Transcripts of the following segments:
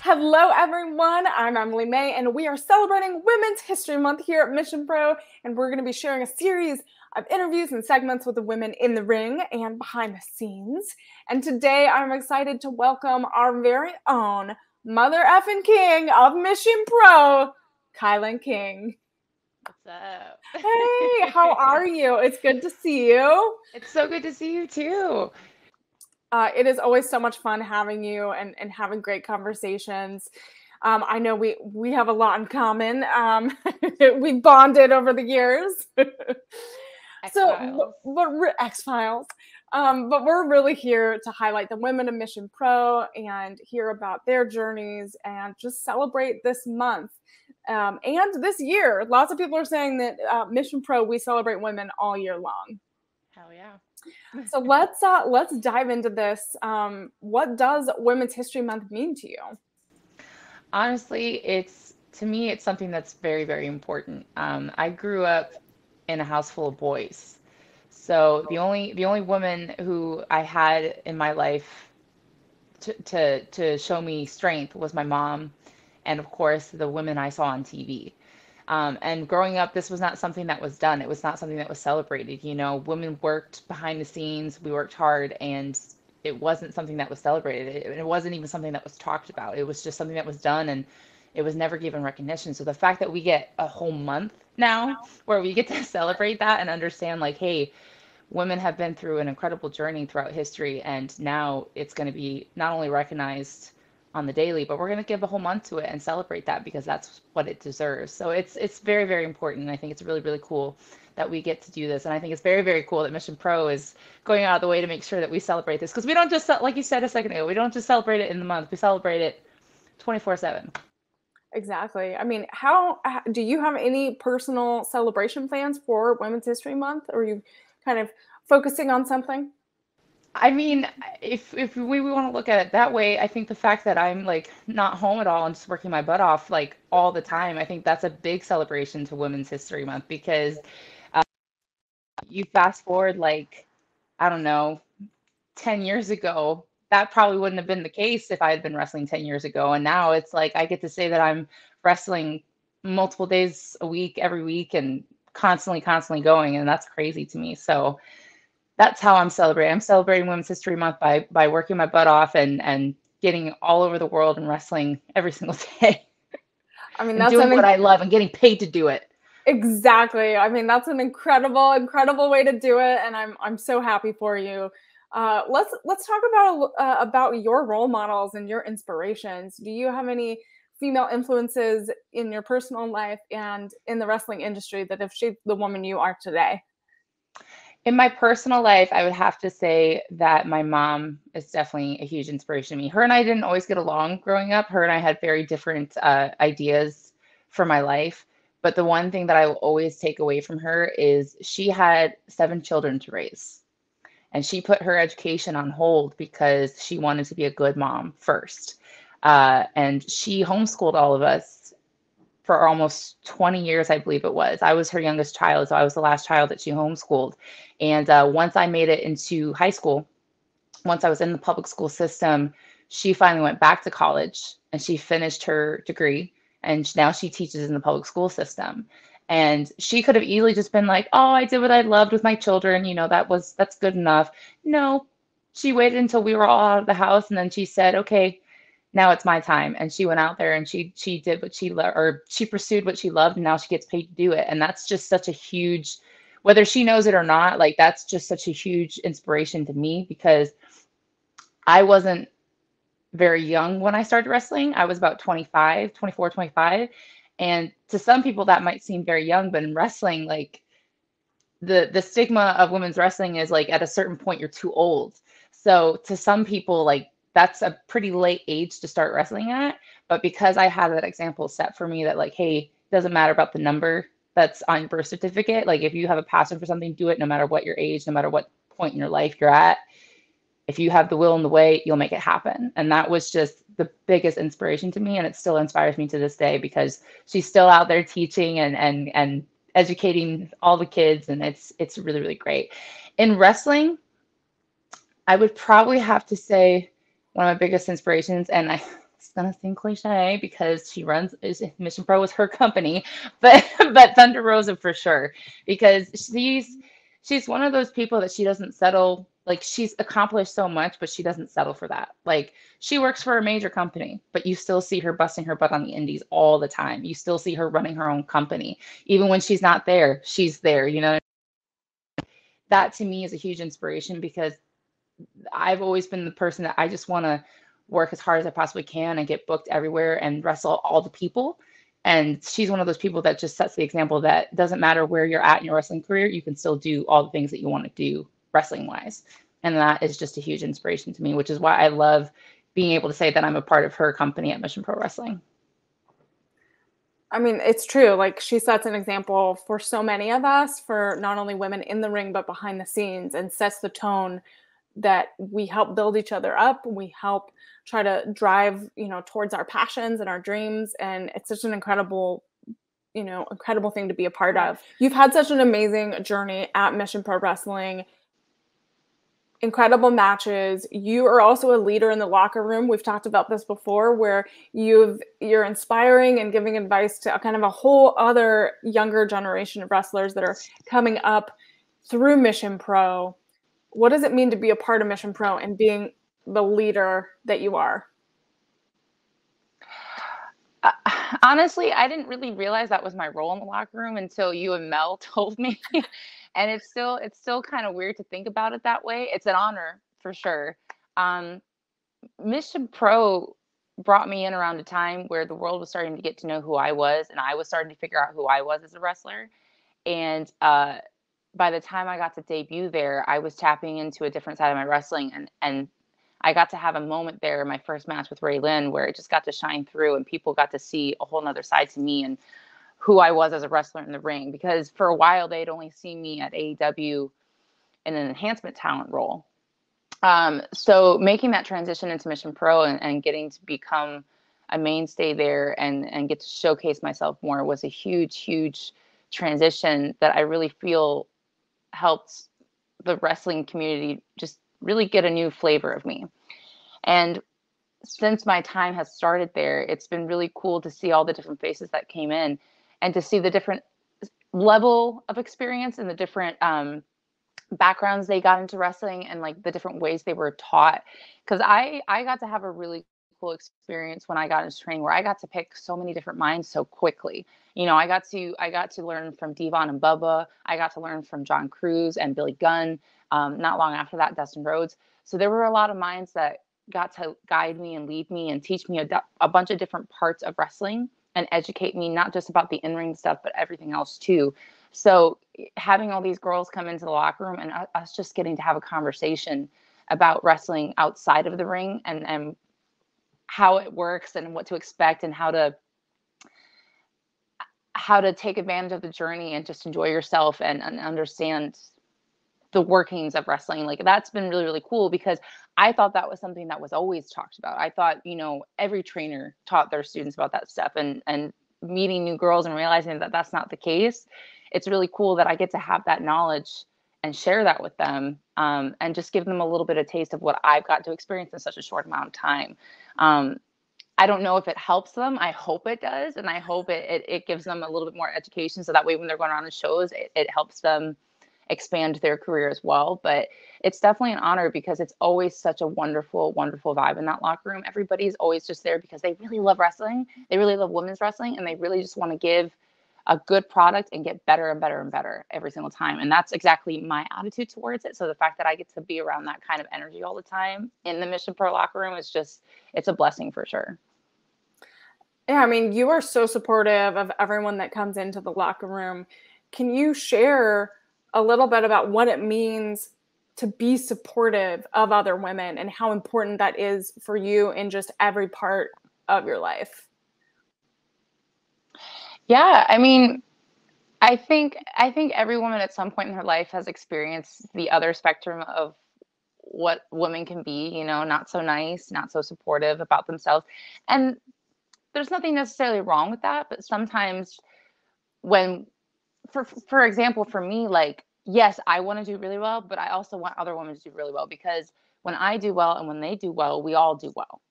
Hello, everyone. I'm Emily May, and we are celebrating Women's History Month here at Mission Pro, and we're going to be sharing a series of interviews and segments with the women in the ring and behind the scenes. And today, I'm excited to welcome our very own Mother effing King of Mission Pro, Kilynn King. What's up? Hey, how are you? It's good to see you. It's so good to see you too. It is always so much fun having you and having great conversations. I know we have a lot in common. We bonded over the years. X-Files. X-Files. But we're really here to highlight the women of Mission Pro and hear about their journeys and just celebrate this month. And this year, lots of people are saying that Mission Pro, we celebrate women all year long. Hell yeah. So let's dive into this. What does Women's History Month mean to you? Honestly, to me, it's something that's very, very important. I grew up in a house full of boys. So the only woman who I had in my life to show me strength was my mom, and of course the women I saw on TV. And growing up, this was not something that was done. It was not something that was celebrated. You know, women worked behind the scenes, we worked hard, and it wasn't something that was celebrated. It wasn't even something that was talked about. It was just something that was done, and it was never given recognition. So the fact that we get a whole month now where we get to celebrate that and understand, like, hey, women have been through an incredible journey throughout history, and now it's going to be not only recognized on the daily, but we're going to give a whole month to it and celebrate that because that's what it deserves. So it's very, very important. And I think it's really, really cool that we get to do this. And I think it's very, very cool that Mission Pro is going out of the way to make sure that we celebrate this, because we don't just, like you said a second ago, we don't just celebrate it in the month, we celebrate it 24/7. Exactly. I mean, how do you have any personal celebration plans for Women's History Month? Or are you kind of focusing on something? I mean, if we want to look at it that way, I think the fact that I'm like not home at all and just working my butt off like all the time, I think that's a big celebration to Women's History Month because you fast forward like, I don't know, 10 years ago, that probably wouldn't have been the case if I had been wrestling 10 years ago. And now it's like I get to say that I'm wrestling multiple days a week, every week, and constantly, constantly going. And that's crazy to me. So that's how I'm celebrating. I'm celebrating Women's History Month by working my butt off and getting all over the world and wrestling every single day I mean, and that's doing what I love and getting paid to do it. exactly. I mean, that's an incredible way to do it, and I'm so happy for you. Let's talk about your role models and your inspirations. Do you have any female influences in your personal life and in the wrestling industry that have shaped the woman you are today? In my personal life, I would have to say that my mom is definitely a huge inspiration to me. Her and I didn't always get along growing up. Her and I had very different ideas for my life. But the one thing that I will always take away from her is she had 7 children to raise. And she put her education on hold because she wanted to be a good mom first. And she homeschooled all of us for almost 20 years, I believe it was. I was her youngest child, so I was the last child that she homeschooled. And once I made it into high school, once I was in the public school system, she finally went back to college and she finished her degree. And now she teaches in the public school system. And she could have easily just been like, oh, I did what I loved with my children. You know, that's good enough. No, she waited until we were all out of the house. And then she said, okay, now it's my time. And she went out there and she did what she loved, or she pursued what she loved, and now she gets paid to do it. And that's just such a huge, whether she knows it or not, like that's just such a huge inspiration to me because I wasn't very young when I started wrestling. I was about 25, 24, 25. And to some people that might seem very young, but in wrestling, like the stigma of women's wrestling is like at a certain point you're too old. So to some people, like that's a pretty late age to start wrestling at. But because I had that example set for me that like, hey, it doesn't matter about the number that's on your birth certificate. Like if you have a passion for something, do it no matter what your age, no matter what point in your life you're at. If you have the will and the way, you'll make it happen. And that was just the biggest inspiration to me. And it still inspires me to this day because she's still out there teaching and educating all the kids. And it's really, really great. In wrestling, I would probably have to say one of my biggest inspirations, and it's gonna seem cliche because Mission Pro is her company, but but Thunder Rosa for sure because she's one of those people that she doesn't settle. Like she's accomplished so much, but she doesn't settle for that. Like she works for a major company, but you still see her busting her butt on the indies all the time. You still see her running her own company, even when she's not there. She's there. You know, that to me is a huge inspiration because I've always been the person that I just want to work as hard as I possibly can and get booked everywhere and wrestle all the people. And she's one of those people that just sets the example that doesn't matter where you're at in your wrestling career, you can still do all the things that you want to do wrestling wise. And that is just a huge inspiration to me, which is why I love being able to say that I'm a part of her company at Mission Pro Wrestling. I mean, it's true. Like she sets an example for so many of us, for not only women in the ring, but behind the scenes, and sets the tone that we help build each other up. We help try to drive, towards our passions and our dreams. And it's such an incredible thing to be a part of. You've had such an amazing journey at Mission Pro Wrestling, incredible matches. You are also a leader in the locker room. We've talked about this before, where you're inspiring and giving advice to kind of a whole other younger generation of wrestlers that are coming up through Mission Pro. What does it mean to be a part of Mission Pro and being the leader that you are? Honestly, I didn't really realize that was my role in the locker room until you and Mel told me. And it's still kind of weird to think about it that way. It's an honor for sure. Um, Mission Pro brought me in around a time where the world was starting to get to know who I was, and I was starting to figure out who I was as a wrestler. And by the time I got to debut there, I was tapping into a different side of my wrestling, and I got to have a moment there in my first match with Ray Lynn where it just got to shine through, and people got to see a whole nother side to me and who I was as a wrestler in the ring. Because for a while they'd only seen me at AEW in an enhancement talent role. So making that transition into Mission Pro and getting to become a mainstay there and get to showcase myself more was a huge, huge transition that I really feel helped the wrestling community just really get a new flavor of me. And since my time has started there, it's been really cool to see all the different faces that came in and to see the different level of experience and the different backgrounds they got into wrestling and like the different ways they were taught. Because I got to have a really cool experience when I got into training where I got to pick so many different minds so quickly. I got to learn from Devon and Bubba. I got to learn from John Cruz and Billy Gunn. Not long after that, Dustin Rhodes. So there were a lot of minds that got to guide me and lead me and teach me a bunch of different parts of wrestling and educate me not just about the in-ring stuff, but everything else too. So having all these girls come into the locker room and us just getting to have a conversation about wrestling outside of the ring and how it works and what to expect and how to take advantage of the journey and just enjoy yourself and understand the workings of wrestling. Like that's been really, really cool because I thought that was something that was always talked about. I thought, every trainer taught their students about that stuff and meeting new girls and realizing that that's not the case. It's really cool that I get to have that knowledge and share that with them and just give them a little bit of taste of what I've got to experience in such a short amount of time. I don't know if it helps them. I hope it does. And I hope it gives them a little bit more education. So that way, when they're going around to shows, it helps them expand their career as well. But it's definitely an honor because it's always such a wonderful, wonderful vibe in that locker room. Everybody's always just there because they really love wrestling. They really love women's wrestling and they really just want to give a good product and get better and better and better every single time. And that's exactly my attitude towards it. So the fact that I get to be around that kind of energy all the time in the Mission Pro locker room is just, it's a blessing for sure. Yeah, I mean, you are so supportive of everyone that comes into the locker room. Can you share a little bit about what it means to be supportive of other women and how important that is for you in just every part of your life? Yeah, I mean, I think every woman at some point in her life has experienced the other spectrum of what women can be, not so nice, not so supportive about themselves. And there's nothing necessarily wrong with that, but sometimes when for example, for me, like, yes, I want to do really well, but I also want other women to do really well because when I do well and when they do well, we all do well.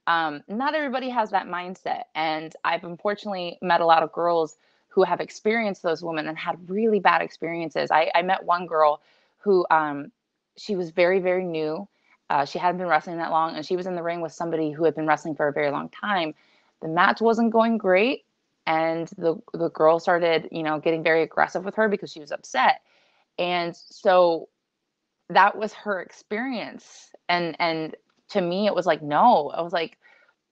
Not everybody has that mindset. And I've unfortunately met a lot of girls who have experienced those women and had really bad experiences. I met one girl who, she was very, very new. She hadn't been wrestling that long, and she was in the ring with somebody who had been wrestling for a very long time. The match wasn't going great, and the girl started, getting very aggressive with her because she was upset. And so that was her experience. And to me, it was like, no, I was like,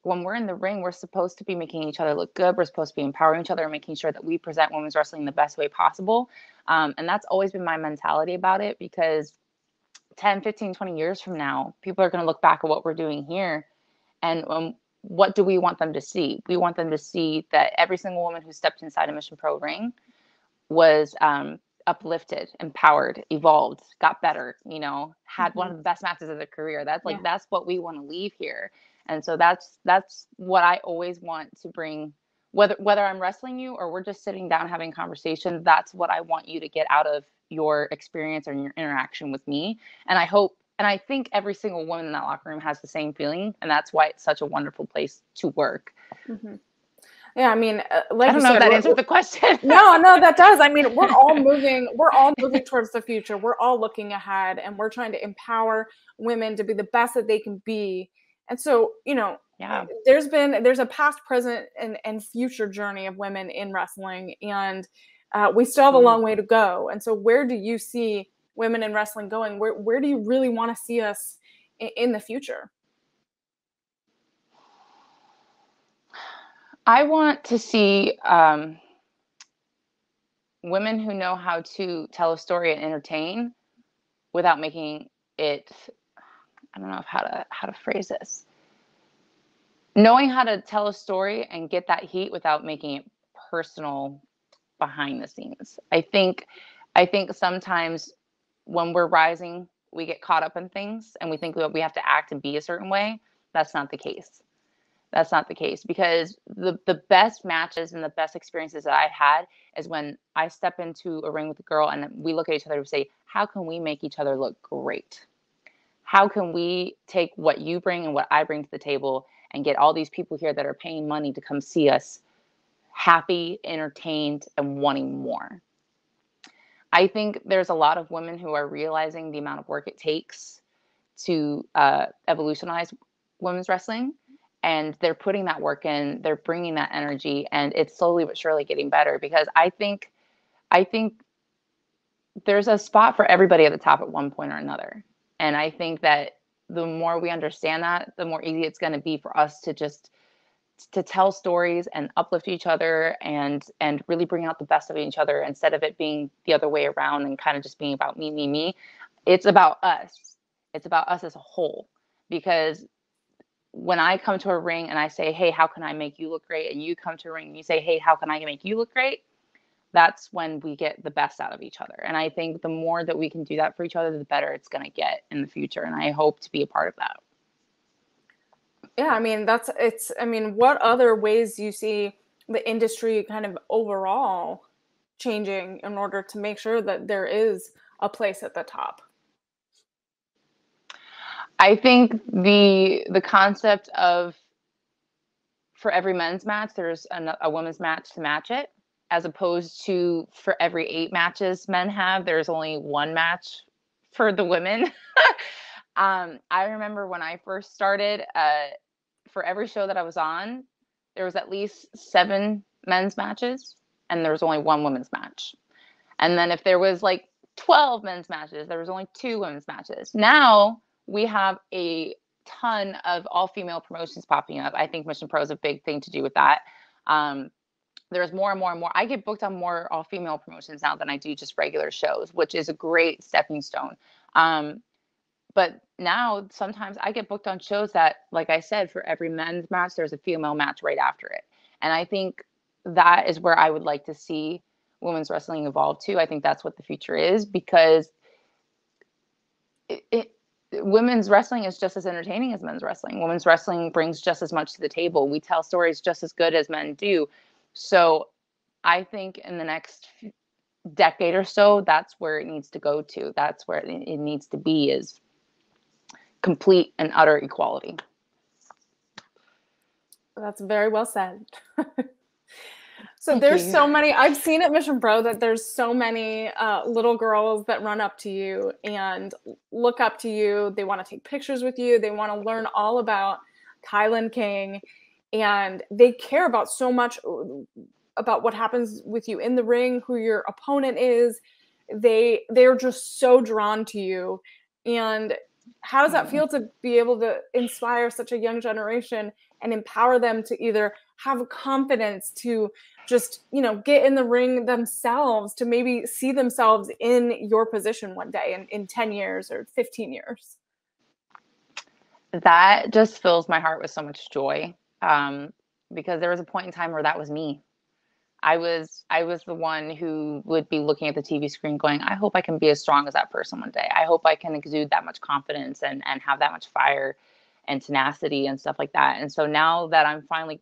when we're in the ring, we're supposed to be making each other look good. We're supposed to be empowering each other and making sure that we present women's wrestling the best way possible. And that's always been my mentality about it, because 10, 15, 20 years from now, people are going to look back at what we're doing here. And what do we want them to see? We want them to see that every single woman who stepped inside a Mission Pro ring was uplifted, empowered, evolved, got better, had one of the best matches of their career. That's like, that's what we want to leave here. And so that's what I always want to bring, whether I'm wrestling you or we're just sitting down having conversation. That's what I want you to get out of your experience or your interaction with me. And I hope, and I think every single woman in that locker room has the same feeling. And that's why it's such a wonderful place to work. Mm-hmm. Yeah, I mean, like I don't know if that answered the question. No, that does. I mean, we're all moving towards the future. We're all looking ahead, and we're trying to empower women to be the best that they can be. And so, there's a past, present, and future journey of women in wrestling, and we still have a long way to go. And so, where do you see women in wrestling going? Where do you really want to see us in the future? I want to see women who know how to tell a story and entertain without making it, I don't know how to phrase this. Knowing how to tell a story and get that heat without making it personal behind the scenes. I think sometimes when we're rising, we get caught up in things and we think that we have to act and be a certain way. That's not the case. That's not the case, because the best matches and the best experiences that I've had is when I step into a ring with a girl and we look at each other and say, how can we make each other look great? How can we take what you bring and what I bring to the table and get all these people here that are paying money to come see us happy, entertained, and wanting more? I think there's a lot of women who are realizing the amount of work it takes to evolutionize women's wrestling. And they're putting that work in, they're bringing that energy, and it's slowly but surely getting better, because I think there's a spot for everybody at the top at one point or another. And I think that the more we understand that, the more easy it's going to be for us to just to tell stories and uplift each other and really bring out the best of each other, instead of it being the other way around and kind of just being about me, me, me. It's about us. It's about us as a whole. Because when I come to a ring and I say, hey, how can I make you look great? And you come to a ring and you say, hey, how can I make you look great? That's when we get the best out of each other. And I think the more that we can do that for each other, the better it's going to get in the future. And I hope to be a part of that. Yeah, I mean, what other ways do you see the industry kind of overall changing in order to make sure that there is a place at the top? I think the concept of, for every men's match, there's a women's match to match it, as opposed to for every 8 matches men have, there's only 1 match for the women. I remember when I first started, for every show that I was on, there was at least 7 men's matches, and there was only 1 women's match. And then if there was like 12 men's matches, there was only 2 women's matches. Now we have a ton of all-female promotions popping up. I think Mission Pro is a big thing to do with that. There's more and more and more. I get booked on more all-female promotions now than I do just regular shows, which is a great stepping stone. But now sometimes I get booked on shows that, like I said, for every men's match, there's a female match right after it. And I think that is where I would like to see women's wrestling evolve to. I think that's what the future is, because women's wrestling is just as entertaining as men's wrestling. Women's wrestling brings just as much to the table. We tell stories just as good as men do. So I think in the next decade or so, that's where it needs to go to. That's where it needs to be, is complete and utter equality. That's very well said. So Thank there's you. so many, I've seen at Mission Pro that there's so many little girls that run up to you and look up to you. They want to take pictures with you. They want to learn all about Kilynn King, and they care about so much about what happens with you in the ring, who your opponent is. They're just so drawn to you. And how does that feel to be able to inspire such a young generation and empower them to either have confidence to just, get in the ring themselves, to maybe see themselves in your position one day in 10 years or 15 years? That just fills my heart with so much joy, because there was a point in time where that was me. I was the one who would be looking at the TV screen going, I hope I can be as strong as that person one day. I hope I can exude that much confidence and have that much fire and tenacity and stuff like that. And so now that I'm finally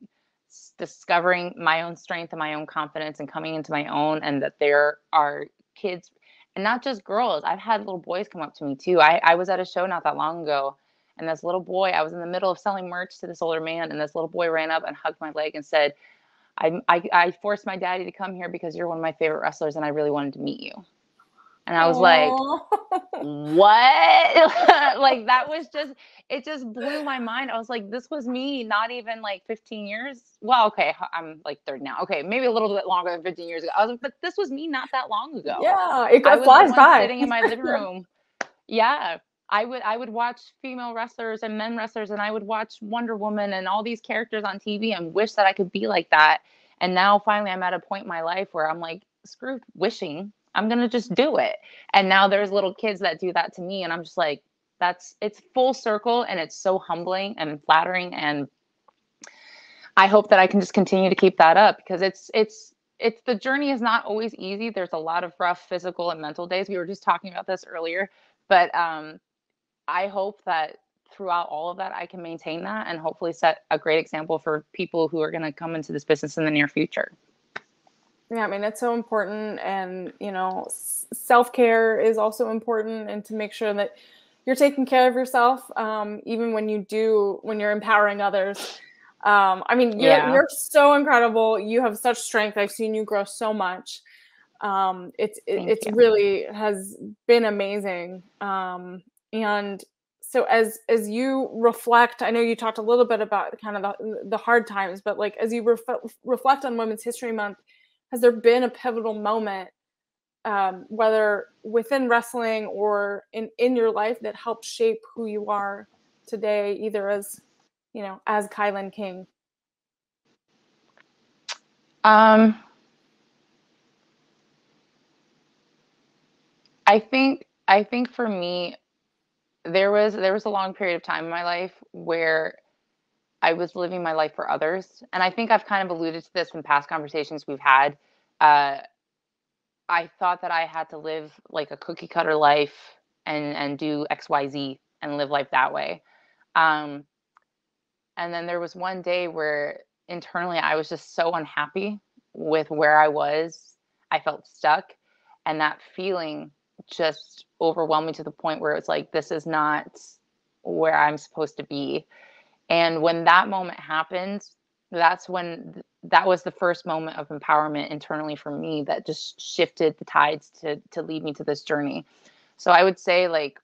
discovering my own strength and my own confidence and coming into my own, and that there are kids and not just girls. I've had little boys come up to me too. I was at a show not that long ago, and this little boy, I was in the middle of selling merch to this older man, and this little boy ran up and hugged my leg and said, I forced my daddy to come here because you're one of my favorite wrestlers and I really wanted to meet you. And I was like, Oh, what? Like, that was just, it just blew my mind. I was like, this was me not even like 15 years. Well, okay, I'm like 30 now. Okay, maybe a little bit longer than 15 years ago. I was like, but this was me not that long ago. yeah, I it was the flies one by. sitting in my living Yeah. room. Yeah. I would watch female wrestlers and men wrestlers, and I would watch Wonder Woman and all these characters on TV and wish that I could be like that. And now finally I'm at a point in my life where I'm like, screw wishing. I'm going to just do it. And now there's little kids that do that to me, and I'm just like, it's full circle, and it's so humbling and flattering, and I hope that I can just continue to keep that up, because it's the journey is not always easy. There's a lot of rough physical and mental days. We were just talking about this earlier, but I hope that throughout all of that, I can maintain that and hopefully set a great example for people who are going to come into this business in the near future. Yeah, I mean, it's so important. And, self-care is also important, and to make sure that you're taking care of yourself, even when you're empowering others. I mean, Yeah. you're so incredible. You have such strength. I've seen you grow so much. Thank It's you. really has been amazing. And so as you reflect, I know you talked a little bit about kind of the hard times, but like as you reflect on Women's History Month, has there been a pivotal moment, whether within wrestling or in your life, that helped shape who you are today, either as Kilynn King? Um, I think for me, there was a long period of time in my life where I was living my life for others, and I think I've kind of alluded to this in past conversations we've had. Uh, I thought that I had to live like a cookie cutter life and do XYZ and live life that way. Um, and then there was one day where internally I was just so unhappy with where I was. I felt stuck, and that feeling just overwhelmed me to the point where it's like, this is not where I'm supposed to be. And when that moment happened, that was the first moment of empowerment internally for me that just shifted the tides to lead me to this journey. So I would say, like,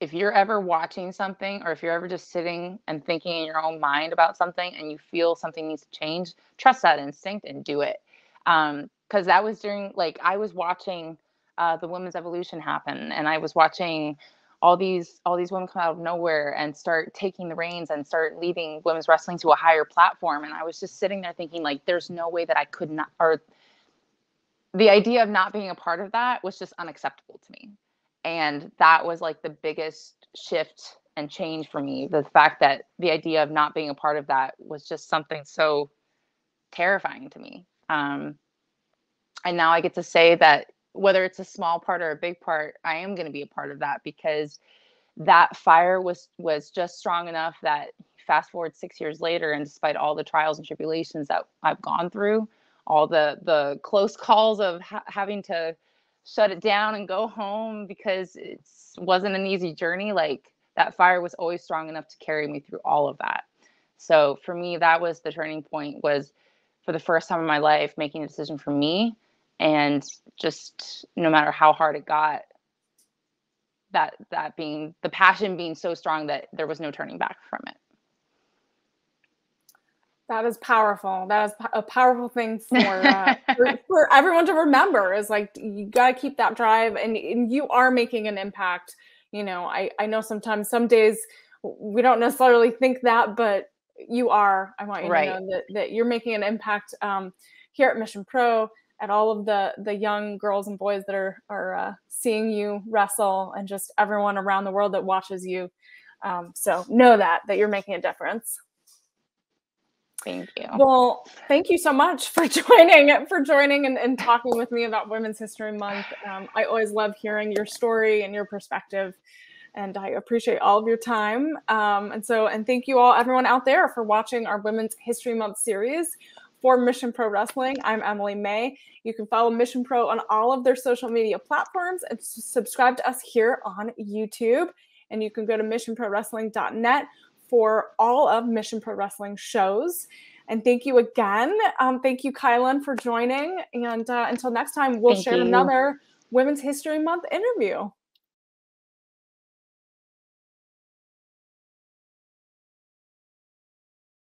if you're ever watching something, or if you're ever just sitting and thinking in your own mind about something and you feel something needs to change, trust that instinct and do it. Because that was during, like, I was watching the women's evolution happen, and I was watching all these women come out of nowhere and start taking the reins and start leading women's wrestling to a higher platform. And I was just sitting there thinking, like, there's no way that I could not, or the idea of not being a part of that was just unacceptable to me. And that was like the biggest shift and change for me. The fact that the idea of not being a part of that was just something so terrifying to me. And now I get to say that whether it's a small part or a big part, I am going to be a part of that, because that fire was just strong enough that fast forward 6 years later, and despite all the trials and tribulations that I've gone through, all the close calls of having to shut it down and go home because it wasn't an easy journey, like, that fire was always strong enough to carry me through all of that. So for me, that was the turning point, was for the first time in my life, making a decision for me, and just no matter how hard it got, that being the passion being so strong that there was no turning back from it. That is powerful. That is a powerful thing for everyone to remember, is like, you got to keep that drive, and you are making an impact. You know, I know sometimes, some days we don't necessarily think that, but you are. I want you to know that you're making an impact here at Mission Pro, at all of the young girls and boys that are seeing you wrestle, and just everyone around the world that watches you. So know that you're making a difference. Thank you. Well, thank you so much for joining and talking with me about Women's History Month. I always love hearing your story and your perspective, and I appreciate all of your time. And thank you all, everyone out there, for watching our Women's History Month series for Mission Pro Wrestling. I'm Emily May. You can follow Mission Pro on all of their social media platforms, and subscribe to us here on YouTube. And you can go to missionprowrestling.net for all of Mission Pro Wrestling shows. And thank you again. Thank you, Kilynn, for joining. And until next time, we'll share another Women's History Month interview.